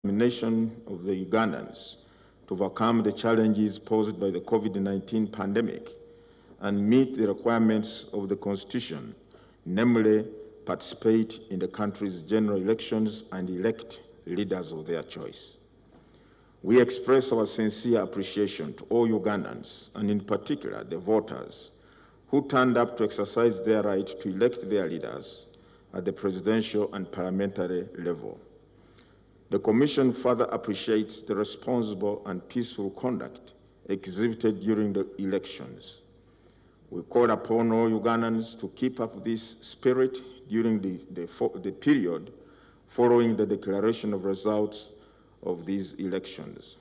determination of the Ugandans to overcome the challenges posed by the COVID-19 pandemic and meet the requirements of the Constitution, namely participate in the country's general elections and elect leaders of their choice. We express our sincere appreciation to all Ugandans, and in particular the voters, who turned up to exercise their right to elect their leaders at the presidential and parliamentary level. The Commission further appreciates the responsible and peaceful conduct exhibited during the elections. We call upon all Ugandans to keep up this spirit during the period following the declaration of results of these elections.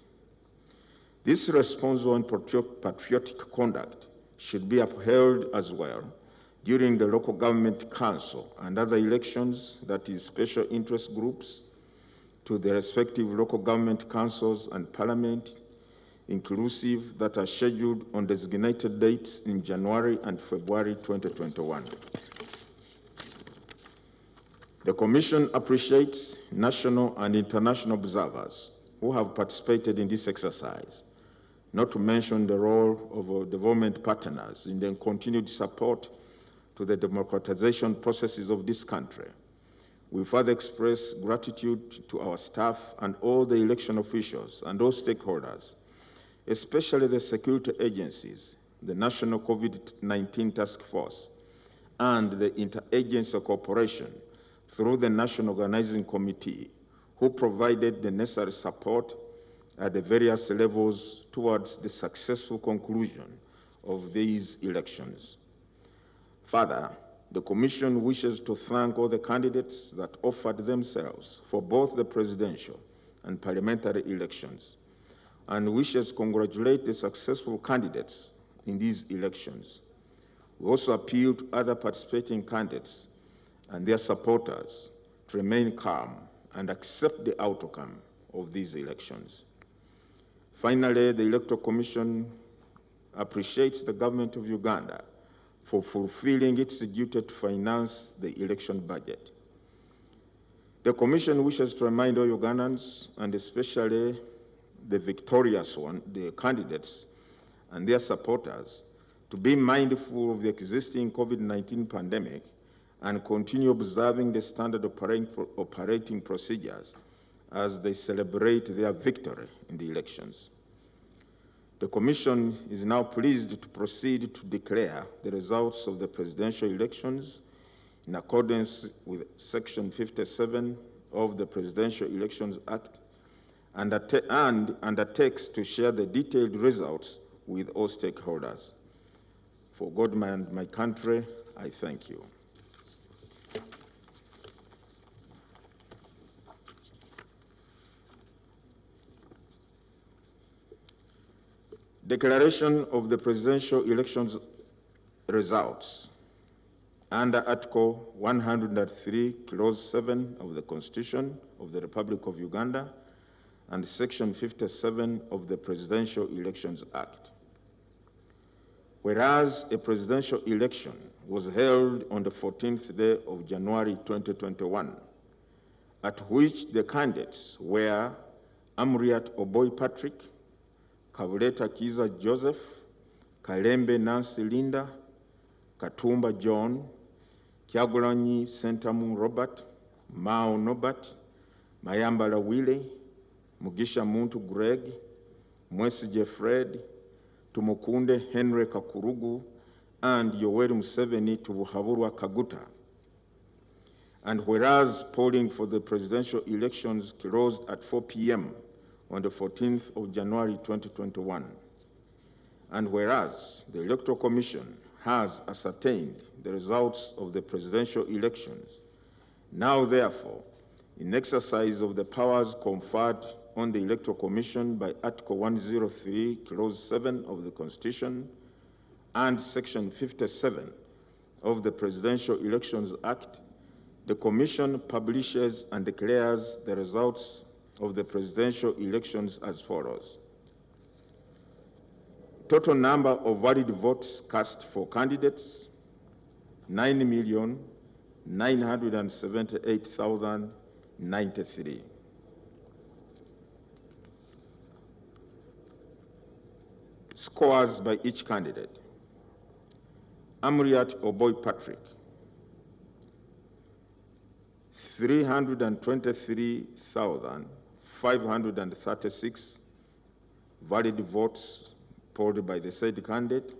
This responsible and patriotic conduct should be upheld as well during the local government council and other elections, that is, special interest groups, to the respective local government councils and parliament, inclusive, that are scheduled on designated dates in January and February 2021. The Commission appreciates national and international observers who have participated in this exercise, not to mention the role of our development partners in the continued support to the democratization processes of this country. We further express gratitude to our staff and all the election officials and all stakeholders, especially the security agencies, the National COVID-19 Task Force, and the interagency cooperation through the National Organizing Committee, who provided the necessary support at the various levels towards the successful conclusion of these elections. Further, the Commission wishes to thank all the candidates that offered themselves for both the presidential and parliamentary elections, and wishes to congratulate the successful candidates in these elections. We also appeal to other participating candidates and their supporters to remain calm and accept the outcome of these elections. Finally, the Electoral Commission appreciates the government of Uganda for fulfilling its duty to finance the election budget. The Commission wishes to remind all Ugandans, and especially the victorious the candidates and their supporters, to be mindful of the existing COVID-19 pandemic and continue observing the standard operating procedures as they celebrate their victory in the elections. The Commission is now pleased to proceed to declare the results of the presidential elections in accordance with Section 57 of the Presidential Elections Act, and undertakes to share the detailed results with all stakeholders. For God and my country, I thank you. Declaration of the presidential elections results. Under Article 103, Clause 7 of the Constitution of the Republic of Uganda and Section 57 of the Presidential Elections Act. Whereas a presidential election was held on the 14th day of January 2021, at which the candidates were Amuriat Oboy Patrick, Kavuleta Kiza Joseph, Kalembe Nancy Linda, Katumba John, Kyagulanyi Sentamu Robert, Mao Norbert, Mayambala Willie, Mugisha Muntu Greg, Mwesije Fred, Tumukunde Henry Kakurugu, and Yoweri Museveni Tubuhaburwa Kaguta. And whereas polling for the presidential elections closed at 4 p.m. on the 14th of January 2021, and whereas the Electoral Commission has ascertained the results of the presidential elections, now therefore, in exercise of the powers conferred on the Electoral Commission by Article 103, Clause 7 of the Constitution and Section 57 of the Presidential Elections Act, the Commission publishes and declares the results of the presidential elections as follows. Total number of valid votes cast for candidates, 9,978,093. Scores by each candidate. Amriat Oboy Patrick, 323,536 valid votes polled by the said candidate,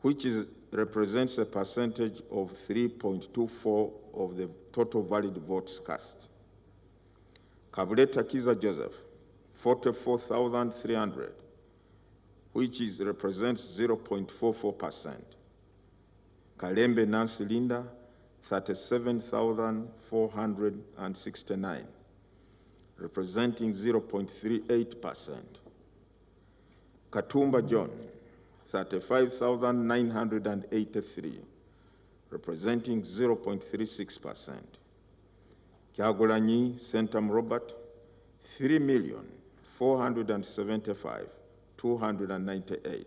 which represents a percentage of 3.24 of the total valid votes cast. Kabuleta Kiza Joseph, 44,300, which represents 0.44%. Kalembe Nancy Linda, 37,469, representing 0.38%. Katumba John, 35,983, representing 0.36%. Kyagulanyi Sentam Robert, 3,475,298,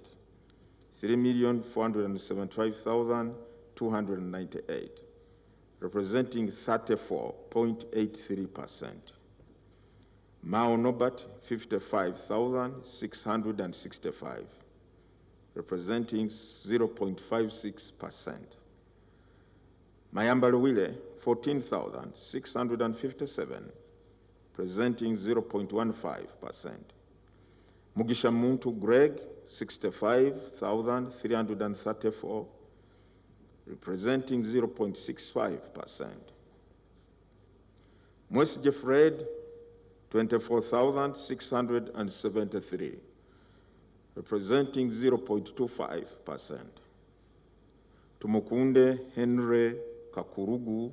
3,475,298, representing 34.83%. Mao Nobat, 55,665, representing 0.56%. Mayamba Luwile, 14,657, presenting 0.15%. Mugisha Muntu Greg, 65,334, representing 0.65%. Mwesije Fred, 24,673, representing 0.25%. Tumukunde Henry Kakurugu,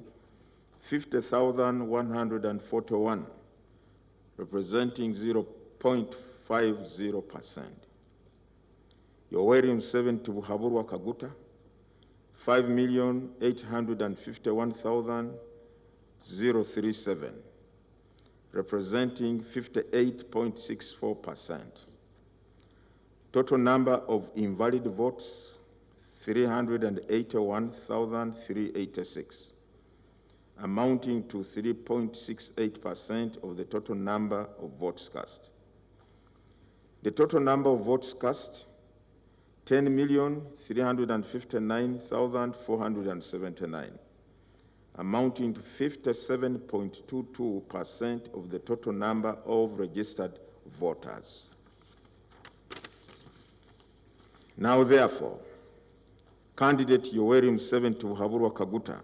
50,141, representing 0.50%. Yoweri Museveni Tubuhaburwa Kaguta, 5,851,037, representing 58.64%. Total number of invalid votes, 381,386, amounting to 3.68% of the total number of votes cast. The total number of votes cast, 10,359,479, amounting to 57.22% of the total number of registered voters. Now, therefore, candidate Yoweri Museveni Tubuhaburwa Kaguta,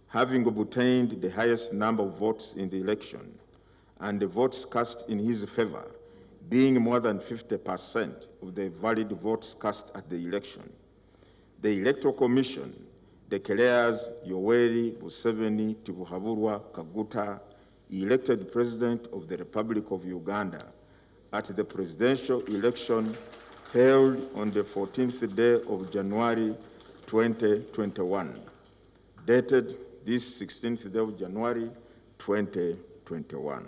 having obtained the highest number of votes in the election and the votes cast in his favor being more than 50% of the valid votes cast at the election, the Electoral Commission declares Yoweri Museveni Tubuhaburwa Kaguta elected President of the Republic of Uganda at the presidential election held on the 14th day of January 2021, dated this 16th day of January 2021.